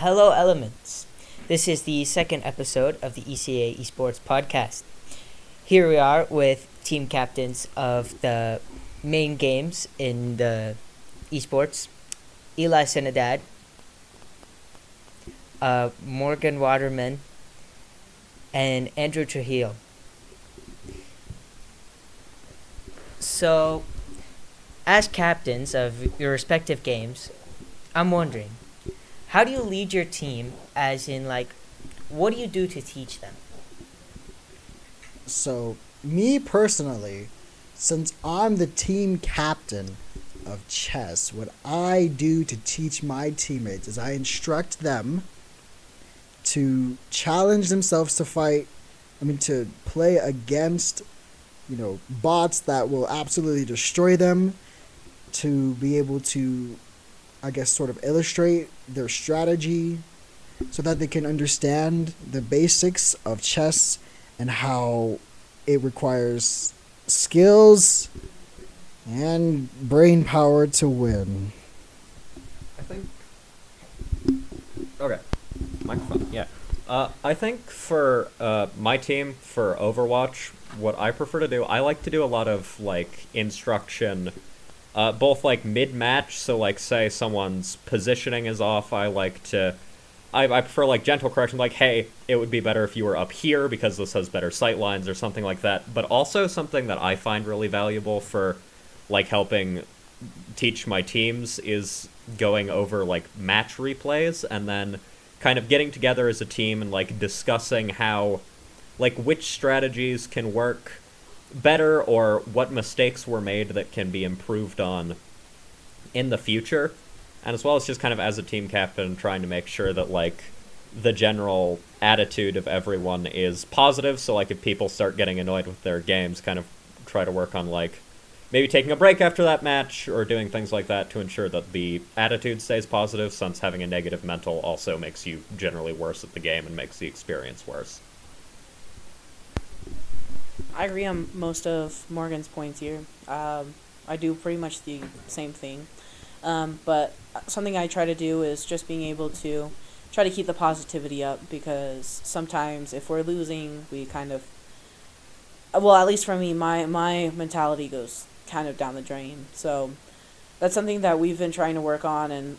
Hello, Elements. This is the second episode of the ECA Esports Podcast. Here we are with team captains of the main games in the esports, Eli Sinadad, Morgan Waterman, and Andrew Trujillo. So, as captains of your respective games, I'm wondering, how do you lead your team, as in, what do you do to teach them? So, me personally, since I'm the team captain of chess, what I do to teach my teammates is I instruct them to challenge themselves to to play against, bots that will absolutely destroy them, to be able to, sort of illustrate their strategy so that they can understand the basics of chess and how it requires skills and brain power to win. I think... Okay. Microphone, yeah. I think for my team, for Overwatch, what I prefer to do, I like to do a lot of, instruction, both, mid-match, so, say someone's positioning is off, I prefer, gentle correction, hey, it would be better if you were up here because this has better sight lines or something like that, but also something that I find really valuable for, helping teach my teams is going over, match replays, and then kind of getting together as a team and, discussing how, which strategies can work better or what mistakes were made that can be improved on in the future. And as well as just kind of as a team captain trying to make sure that, the general attitude of everyone is positive. So, if people start getting annoyed with their games, kind of try to work on, maybe taking a break after that match or doing things like that to ensure that the attitude stays positive, since having a negative mental also makes you generally worse at the game and makes the experience worse. I agree on most of Morgan's points here. I do pretty much the same thing. But something I try to do is just being able to try to keep the positivity up, because sometimes if we're losing, we kind of... Well, at least for me, my mentality goes kind of down the drain. So that's something that we've been trying to work on, and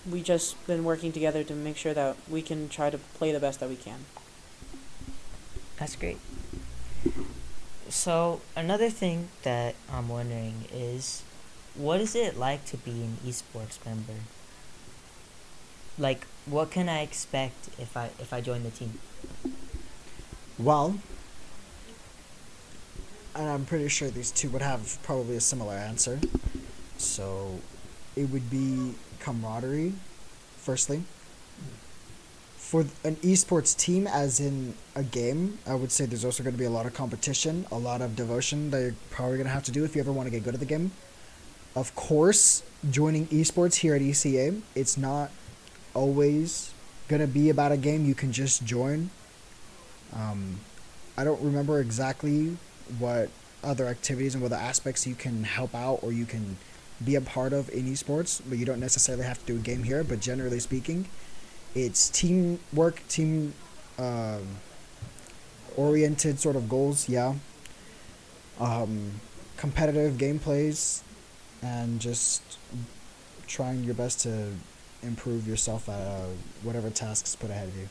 we just been working together to make sure that we can try to play the best that we can. That's great. So, another thing that I'm wondering is, what is it like to be an esports member? What can I expect if I join the team? Well, and I'm pretty sure these two would have probably a similar answer. So, it would be camaraderie, firstly. For an esports team, as in a game, I would say there's also going to be a lot of competition, a lot of devotion that you're probably going to have to do if you ever want to get good at the game. Of course, joining esports here at ECA, it's not always going to be about a game. You can just join. I don't remember exactly what other activities and what other aspects you can help out or you can be a part of in esports, but you don't necessarily have to do a game here. But generally speaking, it's teamwork, team oriented sort of goals, yeah. Competitive gameplays, and just trying your best to improve yourself at whatever tasks put ahead of you.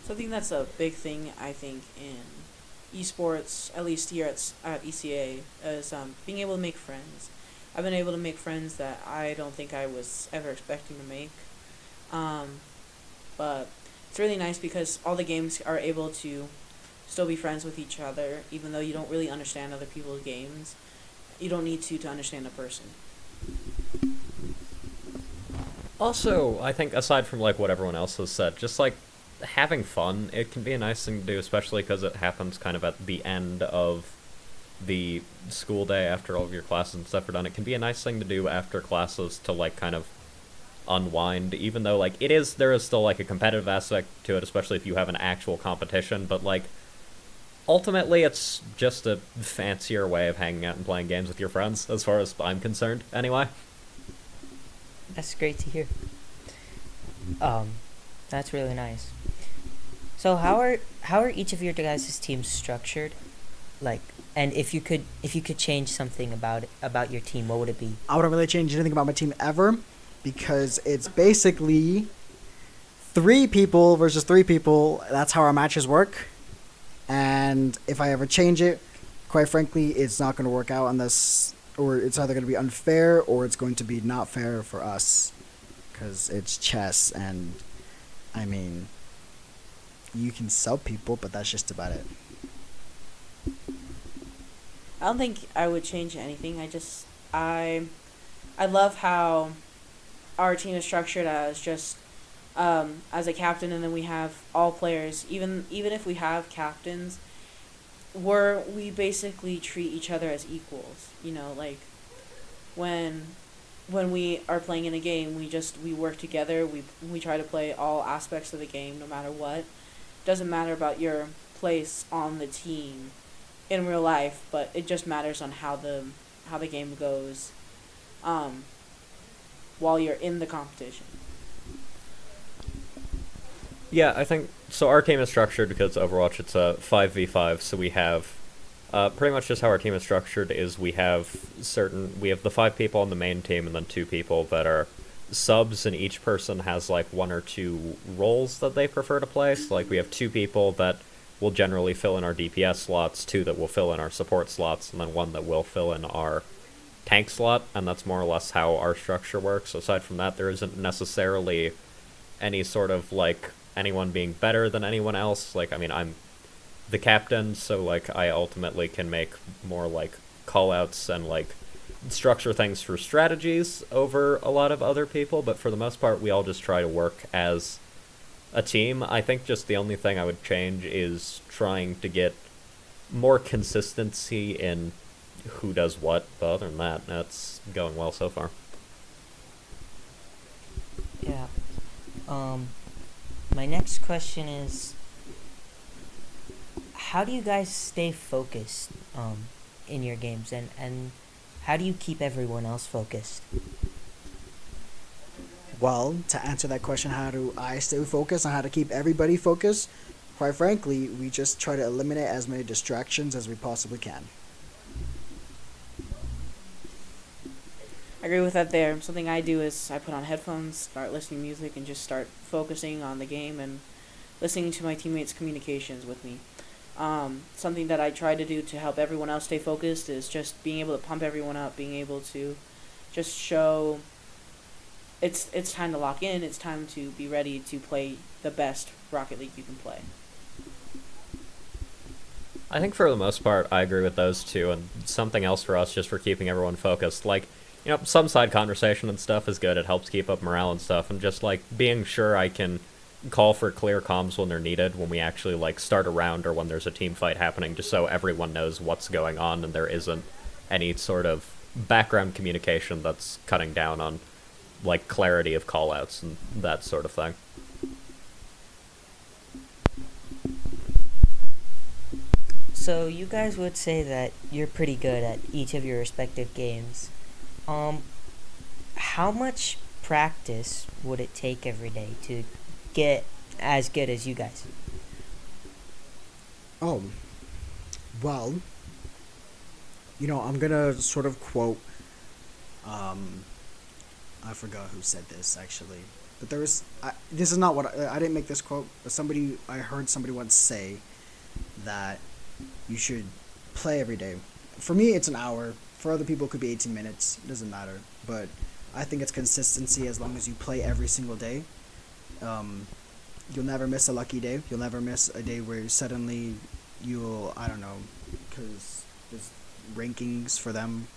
Something that's a big thing, I think, in esports, at least here at ECA, is being able to make friends. I've been able to make friends that I don't think I was ever expecting to make. But it's really nice because all the games are able to still be friends with each other, even though you don't really understand other people's games. You don't need to understand a person. Also, I think aside from what everyone else has said, just having fun, it can be a nice thing to do, especially because it happens kind of at the end of the school day after all of your classes and stuff are done. It can be a nice thing to do after classes to kind of unwind, even though there is still a competitive aspect to it, especially if you have an actual competition, but ultimately it's just a fancier way of hanging out and playing games with your friends, as far as I'm concerned anyway. That's great to hear. Um, that's really nice. So how are each of your guys' teams structured? Like, and if you could change something about your team, what would it be? I wouldn't really change anything about my team ever because it's basically 3 people versus 3 people. That's how our matches work. And if I ever change it, quite frankly, it's not going to work out unless, or it's either going to be unfair or it's going to be not fair for us because it's chess. And I mean, you can sell people, but that's just about it. I don't think I would change anything. I love how our team is structured as just as a captain, and then we have all players. Even if we have captains, we basically treat each other as equals. You know, like when we are playing in a game, we work together. We try to play all aspects of the game, no matter what. Doesn't matter about your place on the team in real life, but it just matters on how the game goes while you're in the competition. Yeah, I think so. Our team is structured because Overwatch, it's a 5v5, so we have pretty much just how our team is structured is we have the 5 people on the main team and then 2 people that are subs, and each person has like 1 or 2 roles that they prefer to play. So like we have 2 people that will generally fill in our DPS slots, 2 that will fill in our support slots, and then 1 that will fill in our tank slot, and that's more or less how our structure works. Aside from that, there isn't necessarily any sort of like anyone being better than anyone else. Like, I mean, I'm the captain, so like I ultimately can make more like call-outs and like structure things for strategies over a lot of other people, but for the most part we all just try to work as a team. I think just the only thing I would change is trying to get more consistency in who does what, but other than that, that's going well so far. Yeah. My next question is, how do you guys stay focused in your games, and how do you keep everyone else focused? Well, to answer that question, how do I stay focused and how to keep everybody focused? Quite frankly, we just try to eliminate as many distractions as we possibly can. I agree with that there. Something I do is I put on headphones, start listening to music, and just start focusing on the game and listening to my teammates' communications with me. Something that I try to do to help everyone else stay focused is just being able to pump everyone up, being able to just show it's time to lock in, it's time to be ready to play the best Rocket League you can play. I think for the most part, I agree with those two, and something else for us just for keeping everyone focused, like, you know, some side conversation and stuff is good. It helps keep up morale and stuff, and just, like, being sure I can call for clear comms when they're needed, when we actually, like, start a round or when there's a team fight happening, just so everyone knows what's going on and there isn't any sort of background communication that's cutting down on, like, clarity of callouts and that sort of thing. So you guys would say that you're pretty good at each of your respective games. How much practice would it take every day to get as good as you guys? Oh, well, you know, I'm gonna sort of quote, I forgot who said this actually, but this is not what I didn't make this quote, but I heard somebody once say that you should play every day. For me, it's an hour. For other people, it could be 18 minutes. It doesn't matter. But I think it's consistency as long as you play every single day. You'll never miss a lucky day. You'll never miss a day where suddenly I don't know, because there's rankings for them.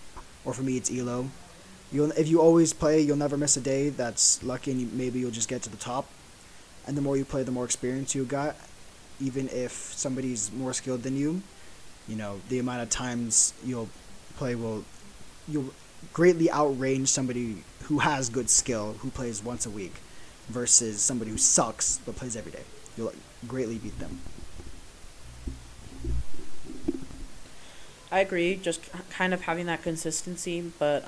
Or for me, it's ELO. If you always play, you'll never miss a day that's lucky, and maybe you'll just get to the top. And the more you play, the more experience you got. Even if somebody's more skilled than you, you know, the amount of times you'll greatly outrange somebody who has good skill, who plays once a week, versus somebody who sucks but plays every day. You'll greatly beat them. I agree, just kind of having that consistency, but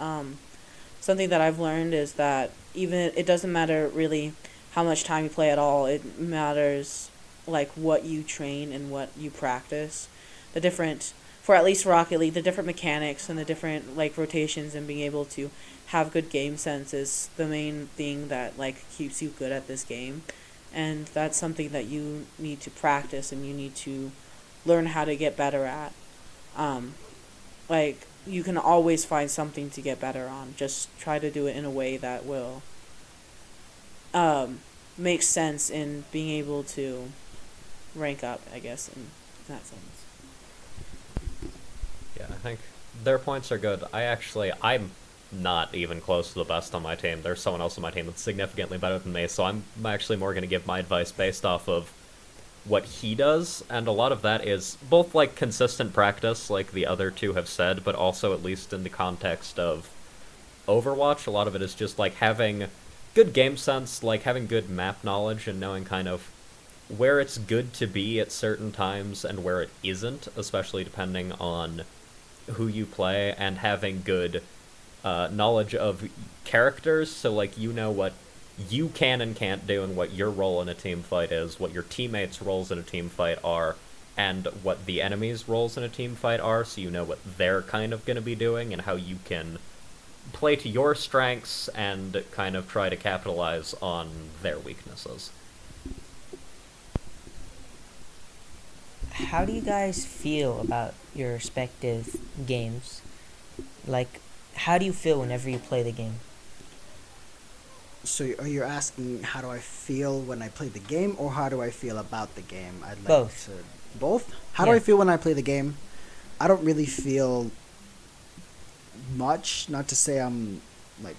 something that I've learned is that even it doesn't matter really how much time you play at all. It matters like what you train and what you practice. The different for at least Rocket League, the different mechanics and the different like rotations and being able to have good game sense is the main thing that like keeps you good at this game. And that's something that you need to practice and you need to learn how to get better at. Like you can always find something to get better on. Just try to do it in a way that will make sense in being able to rank up, I guess, in that sense. Yeah, I think their points are good. I'm not even close to the best on my team. There's someone else on my team that's significantly better than me, so I'm actually more going to give my advice based off of what he does, and a lot of that is both, like, consistent practice, like the other two have said, but also, at least in the context of Overwatch, a lot of it is just, like, having good game sense, like, having good map knowledge, and knowing kind of where it's good to be at certain times and where it isn't, especially depending on who you play, and having good knowledge of characters, so like you know what you can and can't do and what your role in a team fight is, what your teammates' roles in a team fight are, and what the enemy's roles in a team fight are, so you know what they're kind of going to be doing and how you can play to your strengths and kind of try to capitalize on their weaknesses. How do you guys feel about your respective games? Like, how do you feel whenever you play the game? So you're asking how do I feel when I play the game, or how do I feel about the game? I'd like Both. to both. How do I feel when I play the game? I don't really feel much. Not to say I'm like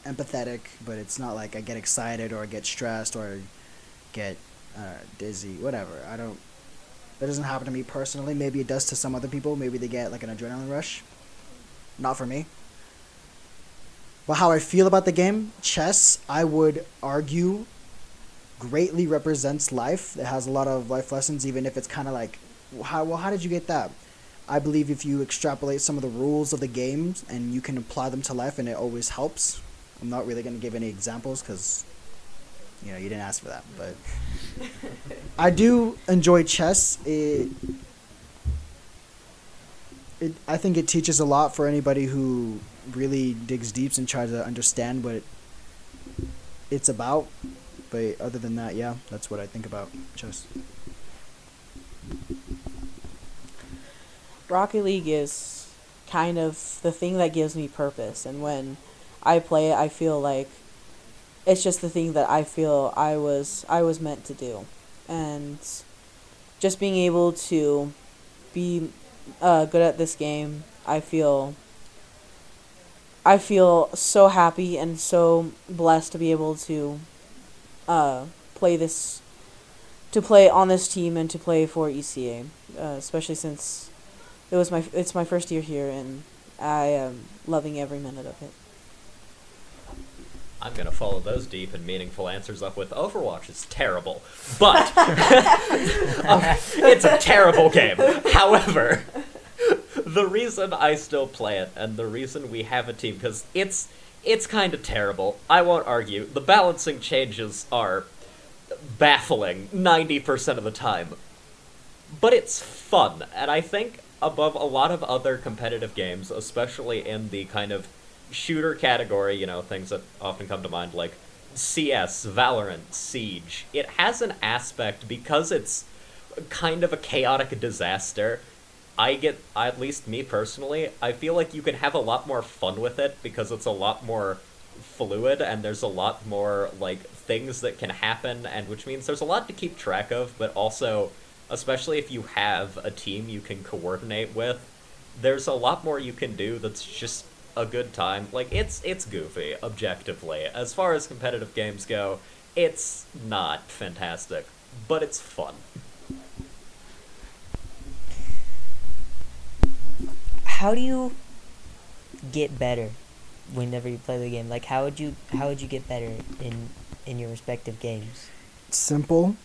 empathetic, but it's not like I get excited or I get stressed or I get dizzy. Whatever. That doesn't happen to me personally. Maybe it does to some other people. Maybe they get like an adrenaline rush. Not for me. But how I feel about the game, chess, I would argue, greatly represents life. It has a lot of life lessons, even if it's kind of like, how did you get that? I believe if you extrapolate some of the rules of the games and you can apply them to life, and it always helps. I'm not really going to give any examples because, you didn't ask for that. But I do enjoy chess. I think it teaches a lot for anybody who really digs deep and tries to understand what it's about. But other than that, yeah, that's what I think about chess. Rocket League is kind of the thing that gives me purpose, and when I play it, I feel like it's just the thing that I feel I was meant to do, and just being able to be good at this game, I feel so happy and so blessed to be able to play on this team and to play for ECA, especially since it's my first year here, and I am loving every minute of it. I'm gonna follow those deep and meaningful answers up with Overwatch is terrible, but it's a terrible game. However, the reason I still play it and the reason we have a team, because it's kind of terrible. I won't argue. The balancing changes are baffling 90% of the time, but it's fun, and I think above a lot of other competitive games, especially in the kind of shooter category, things that often come to mind like CS, Valorant, Siege, it has an aspect, because it's kind of a chaotic disaster. At least me personally, I feel like you can have a lot more fun with it because it's a lot more fluid and there's a lot more like things that can happen, and which means there's a lot to keep track of, but also, especially if you have a team you can coordinate with, there's a lot more you can do that's just a good time. Like, it's goofy, objectively. As far as competitive games go, it's not fantastic, but it's fun. How do you get better whenever you play the game? Like, how would you get better in your respective games? Simple,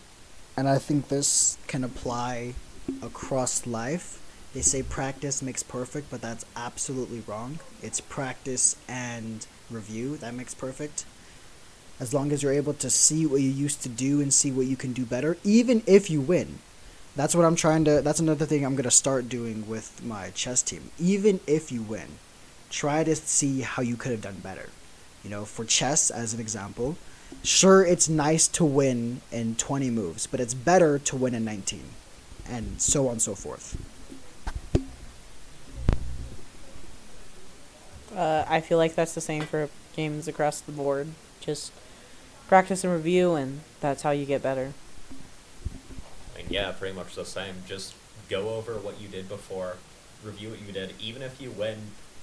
and I think this can apply across life. They say practice makes perfect, but that's absolutely wrong. It's practice and review. That makes perfect. As long as you're able to see what you used to do and see what you can do better, even if you win. That's what I'm trying to. That's another thing I'm gonna start doing with my chess team. Even if you win, try to see how you could have done better. You know, for chess as an example, sure, it's nice to win in 20 moves, but it's better to win in 19, and so on and so forth. I feel like that's the same for games across the board. Just practice and review, and that's how you get better. I mean, yeah, pretty much the same. Just go over what you did before, review what you did. Even if you win,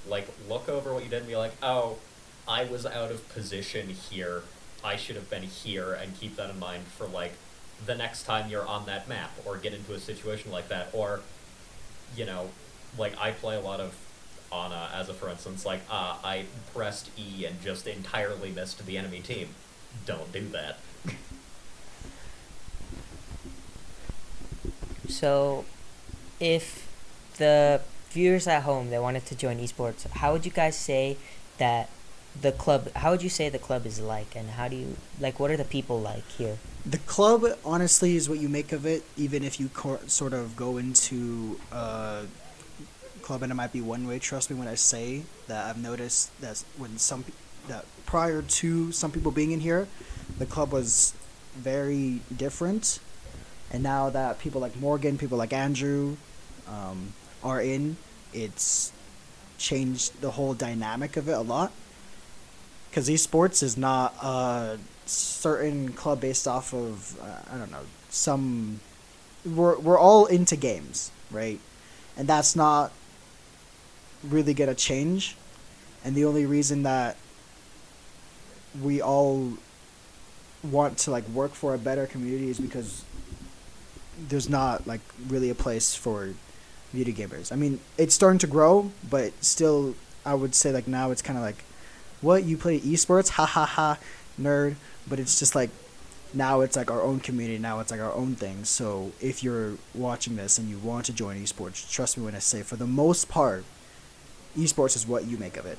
like, look over what you did and be like, oh, I was out of position here. I should have been here, and keep that in mind for, like, the next time you're on that map, or get into a situation like that. Or, you know, like, I play a lot of Ana, as a for instance, like, I pressed E and just entirely missed the enemy team. Don't do that. So, if the viewers at home that wanted to join esports, how would you guys say that the club? How would you say the club is like, and how do you like? What are the people like here? The club, honestly, is what you make of it. Even if you sort of go into club and it might be one way. Trust me when I say that I've noticed that that prior to some people being in here, the club was very different. And now that people like Morgan, people like Andrew are in, it's changed the whole dynamic of it a lot. Because esports is not a certain club based off of, I don't know, some... We're all into games, right? And that's not really going to change. And the only reason that we all want to like work for a better community is because there's not like really a place for video gamers. I mean, it's starting to grow, but still, I would say like now it's kind of like, what, you play esports? Ha ha ha, nerd. But it's just like, now it's like our own community. Now it's like our own thing. So if you're watching this and you want to join esports, trust me when I say, for the most part, esports is what you make of it.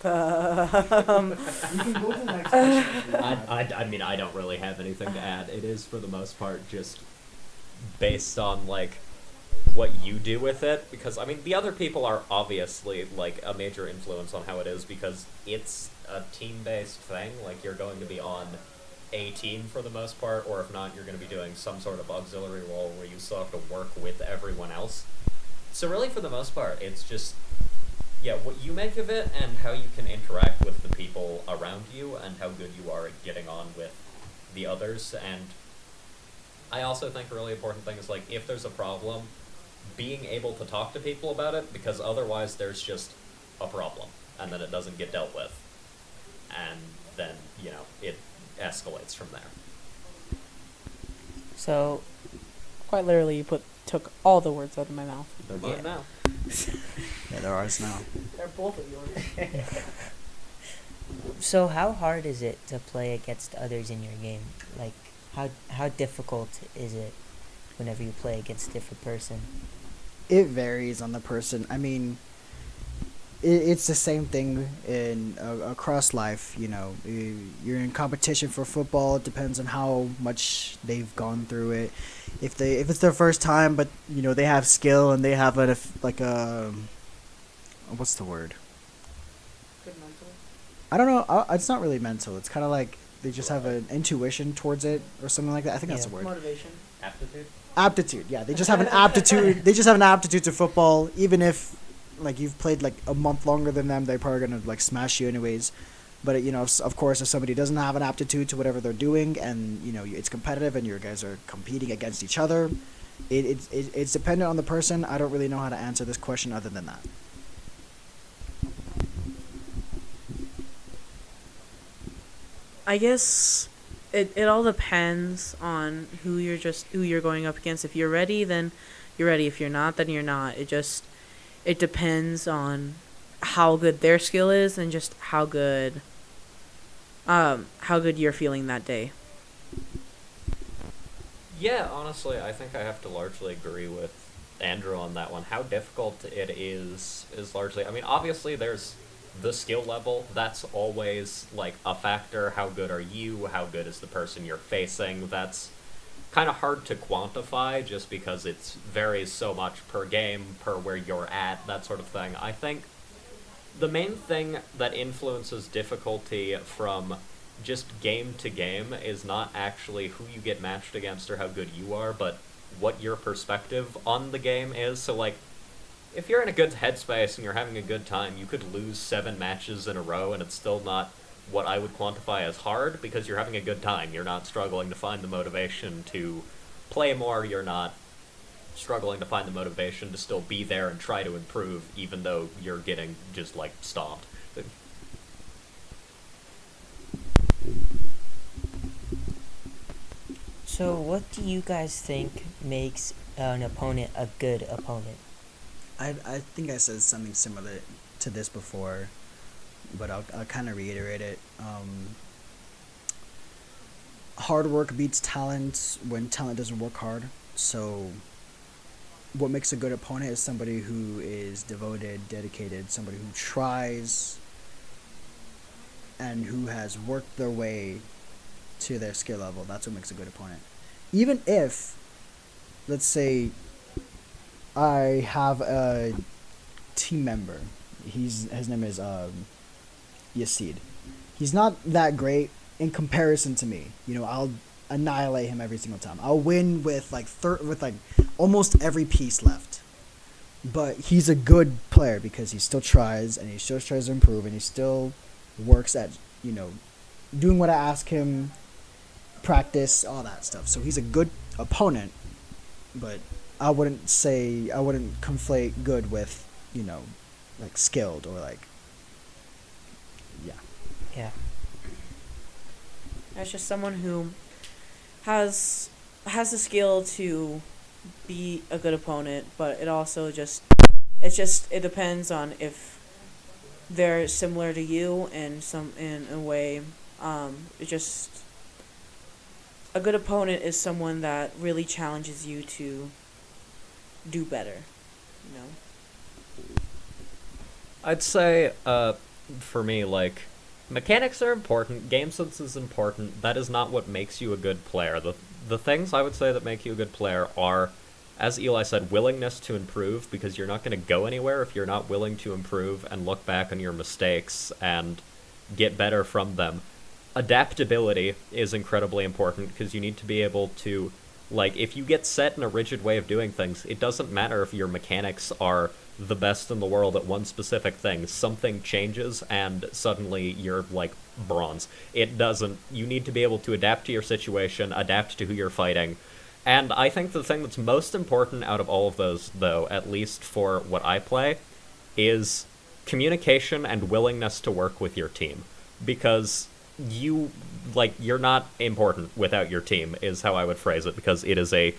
You can go to the next question. I mean, I don't really have anything to add. It is, for the most part, just based on, like, what you do with it. Because, I mean, the other people are obviously, like, a major influence on how it is, because it's a team-based thing. Like, you're going to be on a team for the most part, or if not, you're going to be doing some sort of auxiliary role where you still have to work with everyone else. So really, for the most part, it's just... yeah, what you make of it and how you can interact with the people around you and how good you are at getting on with the others. And I also think a really important thing is, like, if there's a problem, being able to talk to people about it, because otherwise there's just a problem and then it doesn't get dealt with. And then, you know, it escalates from there. So, Quite literally, you took all the words out of my mouth. They're mine now. Yeah, they're ours now. They're both of yours. so how hard is it to play against others in your game? Like, how difficult is it whenever you play against a different person? It varies on the person. I mean, it's the same thing in across life. You know, you're in competition for football. It depends on how much they've gone through it. If it's their first time, but you know they have skill and they have a what's the word? Good mental. I don't know. It's not really mental. It's kind of like they just have an intuition towards it or something like that. I think that's the word. Motivation. Aptitude? Aptitude. Yeah, they just have an aptitude. They just have an aptitude to football. Even if like you've played like a month longer than them, they're probably gonna like smash you anyways. But you know, of course, if somebody doesn't have an aptitude to whatever they're doing, and you know it's competitive, and you guys are competing against each other, it's dependent on the person. I don't really know how to answer this question other than that. I guess it all depends on who you're going up against. If you're ready, then you're ready. If you're not, then you're not. It depends on how good their skill is and just how good you're feeling that day. Yeah, honestly, I think I have to largely agree with Andrew on that one. How difficult it is largely. I mean, obviously, there's the skill level. That's always like a factor. How good are you? How good is the person you're facing? That's kind of hard to quantify just because it varies so much per game, per where you're at, that sort of thing. I think the main thing that influences difficulty from just game to game is not actually who you get matched against or how good you are, but what your perspective on the game is. So, like, if you're in a good headspace and you're having a good time, you could lose 7 matches in a row and it's still not what I would quantify as hard because you're having a good time. You're not struggling to find the motivation to play more. You're not struggling to find the motivation to still be there and try to improve, even though you're getting just like stomped. So, what do you guys think makes an opponent a good opponent? I think I said something similar to this before, but I'll kind of reiterate it. Hard work beats talent when talent doesn't work hard. So, what makes a good opponent is somebody who is devoted, dedicated, somebody who tries and who has worked their way to their skill level. That's what makes a good opponent. Even if, let's say, I have a team member. His name is Yasid. He's not that great in comparison to me. You know, I'll annihilate him every single time. I'll win with like almost every piece left. But he's a good player because he still tries and he still tries to improve and he still works at, you know, doing what I ask him, practice, all that stuff. So he's a good opponent, but I wouldn't conflate good with, you know, like skilled or like, yeah. Yeah. It's just someone who has the skill to be a good opponent, but it also it depends on if they're similar to you in a way. It just a good opponent is someone that really challenges you to do better, you know. I'd say, for me, like, mechanics are important, game sense is important, that is not what makes you a good player. The things I would say that make you a good player are, as Eli said, willingness to improve, because you're not going to go anywhere if you're not willing to improve and look back on your mistakes and get better from them. Adaptability is incredibly important, because you need to be able to, like, if you get set in a rigid way of doing things, it doesn't matter if your mechanics are the best in the world at one specific thing. Something changes and suddenly you're like bronze. It doesn't. You need to be able to adapt to your situation, adapt to who you're fighting. And I think the thing that's most important out of all of those, though, at least for what I play, is communication and willingness to work with your team. Because you're not important without your team, is how I would phrase it, because it is a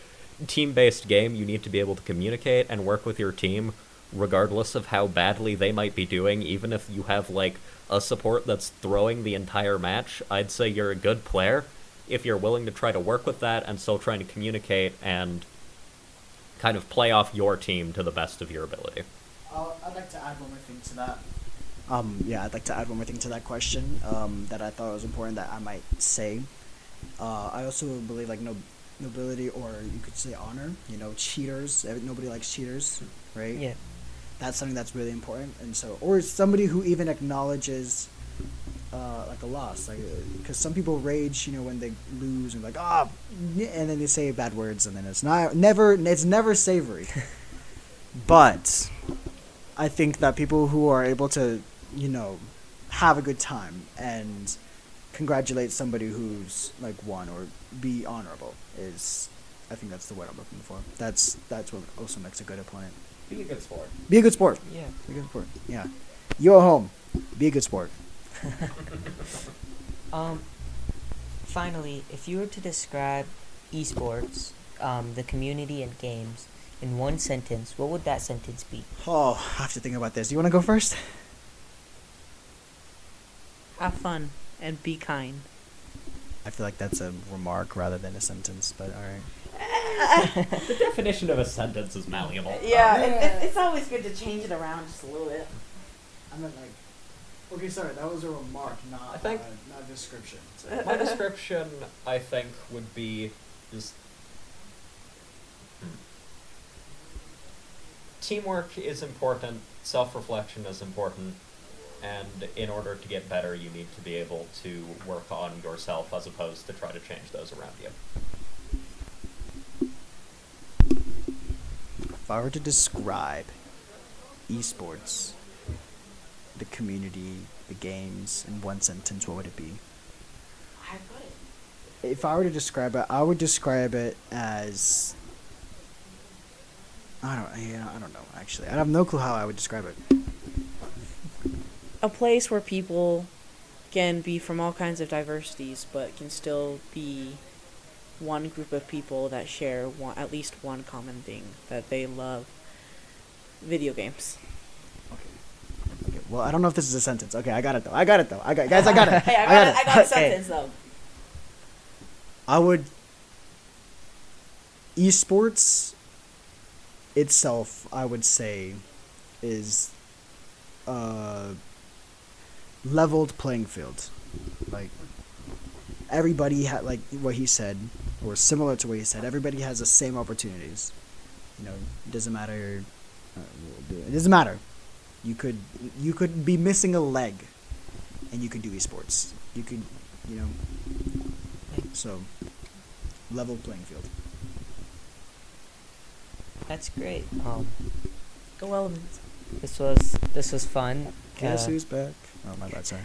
team-based game. You need to be able to communicate and work with your team regardless of how badly they might be doing. Even if you have, like, a support that's throwing the entire match, I'd say you're a good player if you're willing to try to work with that and still trying to communicate and kind of play off your team to the best of your ability. I'd like to add one more thing to that. I'd like to add one more thing to that question that I thought was important that I might say. I also believe, like, nobility, or you could say honor. You know, cheaters. Nobody likes cheaters, right? Yeah. That's something that's really important. And so, or somebody who even acknowledges, like, a loss. Like, because some people rage, you know, when they lose and like, and then they say bad words, and then it's never savory. But I think that people who are able to, you know, have a good time and congratulate somebody who's like won or be honorable is, I think that's the word I'm looking for. That's what also makes a good opponent. Be a good sport. Be a good sport. Yeah. Be a good sport. Yeah. You at home, be a good sport. Finally, if you were to describe esports, the community and games, in one sentence, what would that sentence be? Oh, I have to think about this. Do you want to go first? Have fun and be kind. I feel like that's a remark rather than a sentence, but all right. The definition of a sentence is malleable. Yeah, Yeah. it's always good to change it around just a little bit. I meant like. Okay, sorry, that was a remark, not I think- not a description. So. My description, I think, would be just teamwork is important, self-reflection is important, and in order to get better, you need to be able to work on yourself as opposed to try to change those around you. If I were to describe esports, the community, the games, in one sentence, what would it be? I put it. If I were to describe it, I would describe it as I don't know actually. I have no clue how I would describe it. A place where people can be from all kinds of diversities, but can still be one group of people that share at least one common thing, that they love video games. Okay. Well, I don't know if this is a sentence. Okay, I got it though. Guys, I got it. Hey, I got a Okay. sentence though. I would. Esports itself, I would say, is leveled playing field. Like everybody had, like what he said, or similar to what he said. Everybody has the same opportunities. You know, it doesn't matter. It doesn't matter. You could be missing a leg, and you could do esports. You could, you know. So, level playing field. That's great. Go Elements. This was fun. Guess who's back? Oh, my bad, sorry.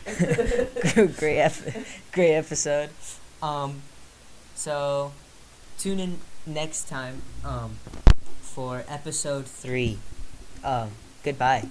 Great episode. So tune in next time for episode 3. Goodbye.